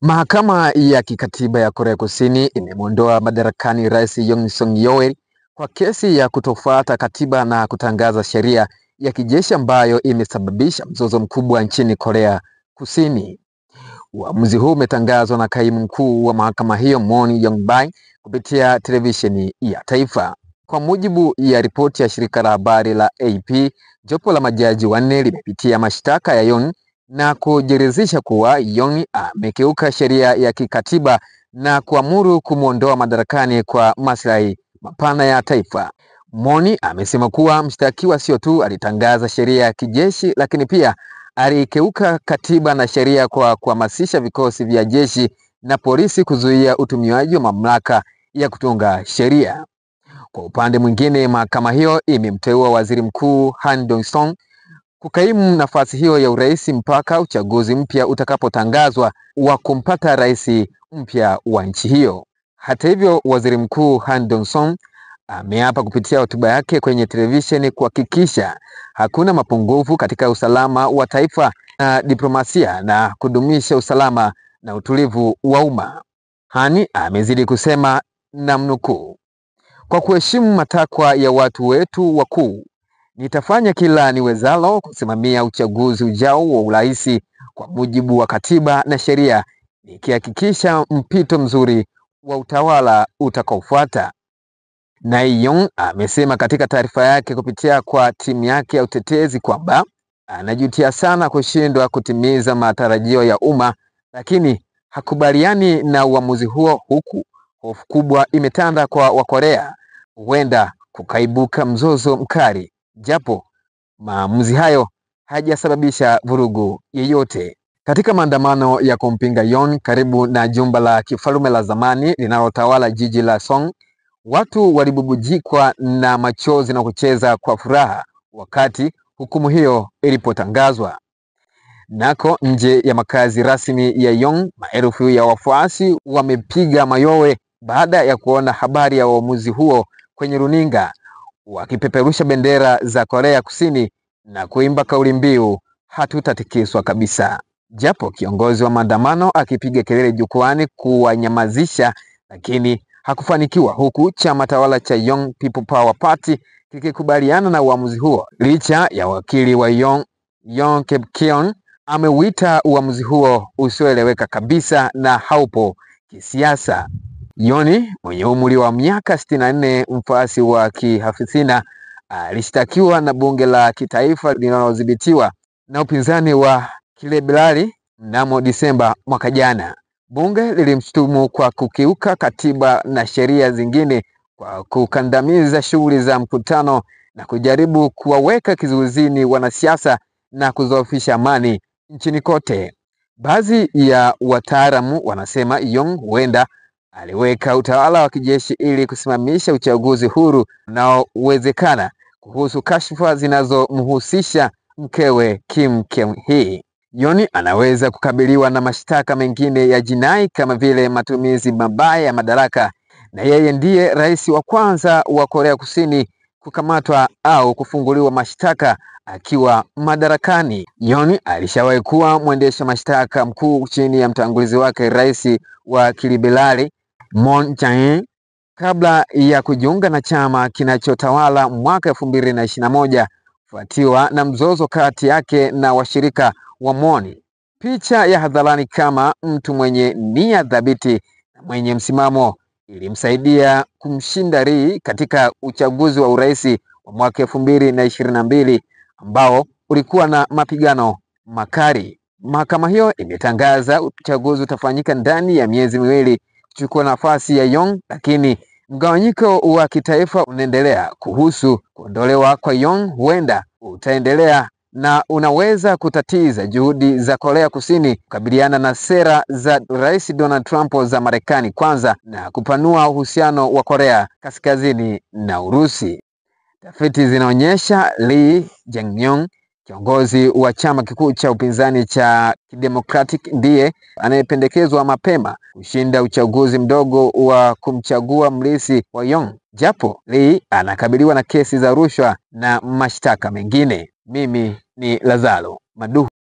Mahakama ya kikatiba ya Korea Kusini imemwondoa madarakani Rais Yoon Suk Yeol kwa kesi ya kutofuata katiba na kutangaza sheria ya kijeshi ambayo imesababisha mzozo mkubwa nchini Korea Kusini. Uamuzi huu umetangazwa na kaimu mkuu wa mahakama hiyo Moon Young-bae kupitia televisheni ya taifa. Kwa mujibu ya ripoti ya shirika la habari la AP, jopo la majaji wanne limepitia mashtaka ya Yoon na kujiridhisha kuwa Yoon amekiuka sheria ya kikatiba na kuamuru kumwondoa madarakani kwa maslahi mapana ya taifa. Moon amesema kuwa mshtakiwa sio tu alitangaza sheria ya kijeshi, lakini pia alikeuka katiba na sheria kwa kuhamasisha vikosi vya jeshi na polisi kuzuia utumiaji wa mamlaka ya kutunga sheria. Kwa upande mwingine, mahakama hiyo imemteua Waziri Mkuu Han Dong-song kukaimu nafasi hiyo ya urais mpaka uchaguzi mpya utakapotangazwa wa kumpata rais mpya wa nchi hiyo. Hata hivyo, Waziri Mkuu Han Dong-song ameapa kupitia hotuba yake kwenye televisheni kuhakikisha hakuna mapungufu katika usalama wa taifa na diplomasia na kudumisha usalama na utulivu wa umma. Han amezidi kusema, namnukuu, "Kwa kuheshimu matakwa ya watu wetu wakuu, nitafanya kila niwezalo kusimamia uchaguzi ujao wa urais kwa mujibu wa katiba na sheria, nikihakikisha mpito mzuri wa utawala utakaofuata." Naye Yoon amesema katika taarifa yake kupitia kwa timu yake ya utetezi kwamba anajutia sana kushindwa kutimiza matarajio ya umma, lakini hakubaliani na uamuzi huo, huku hofu kubwa imetanda kwa Wakorea huenda kukaibuka mzozo mkali, japo maamuzi hayo hajasababisha vurugu yeyote. Katika maandamano ya kumpinga Yoon karibu na jumba la kifalme la zamani linalotawala jiji la Seoul, watu walibubujikwa na machozi na kucheza kwa furaha wakati hukumu hiyo ilipotangazwa. Nako nje ya makazi rasmi ya Yoon, maelfu ya wafuasi wamepiga mayowe baada ya kuona habari ya uamuzi huo kwenye runinga, wakipeperusha bendera za Korea Kusini na kuimba kauli mbiu hatutatikiswa kabisa. Japo kiongozi wa maandamano akipiga kelele jukwani kuwanyamazisha, lakini hakufanikiwa, huku chama tawala cha Young People Power Party kikikubaliana na uamuzi huo. Licha ya wakili wa Yoon, Yoon Keum-keon, ameuita uamuzi huo usioeleweka kabisa na haupo kisiasa. Yoon mwenye umri wa miaka 64, mfuasi wa kihafidhina, alishtakiwa na bunge la kitaifa linalodhibitiwa na upinzani wa kiliberali mnamo Disemba mwaka jana. Bunge lilimshutumu kwa kukiuka katiba na sheria zingine, kwa kukandamiza shughuli za mkutano na kujaribu kuwaweka kizuizini wanasiasa na kudhoofisha amani nchini kote. Baadhi ya wataalamu wanasema Yoon huenda aliweka utawala wa kijeshi ili kusimamisha uchaguzi huru unaowezekana kuhusu kashfa zinazomhusisha mkewe Kim Keum-hee. Yoon anaweza kukabiliwa na mashtaka mengine ya jinai kama vile matumizi mabaya ya madaraka, na yeye ndiye rais wa kwanza wa Korea Kusini kukamatwa au kufunguliwa mashtaka akiwa madarakani. Yoon alishawahi kuwa mwendesha mashtaka mkuu chini ya mtangulizi wake, rais wa kiliberali Moon Jae-in, kabla ya kujiunga na chama kinachotawala mwaka 2021, kufuatiwa na mzozo kati yake na washirika wa Moon. Picha ya hadharani kama mtu mwenye nia thabiti na mwenye msimamo ilimsaidia kumshinda Lee katika uchaguzi wa urais wa mwaka 2022 ambao ulikuwa na mapigano makali. Mahakama hiyo imetangaza uchaguzi utafanyika ndani ya miezi miwili kuchukua nafasi ya Yoon, lakini mgawanyiko wa kitaifa unaendelea kuhusu kuondolewa kwa Yoon huenda utaendelea na unaweza kutatiza juhudi za Korea Kusini kukabiliana na sera za Rais Donald Trump za Marekani kwanza na kupanua uhusiano wa Korea Kaskazini na Urusi. Tafiti zinaonyesha Lee Jae-myung, kiongozi wa chama kikuu cha upinzani cha Democratic, ndiye anayependekezwa mapema kushinda uchaguzi mdogo wa kumchagua mrithi wa Yoon, japo Lee anakabiliwa na kesi za rushwa na mashtaka mengine. Mimi ni Lazaro Maduhu.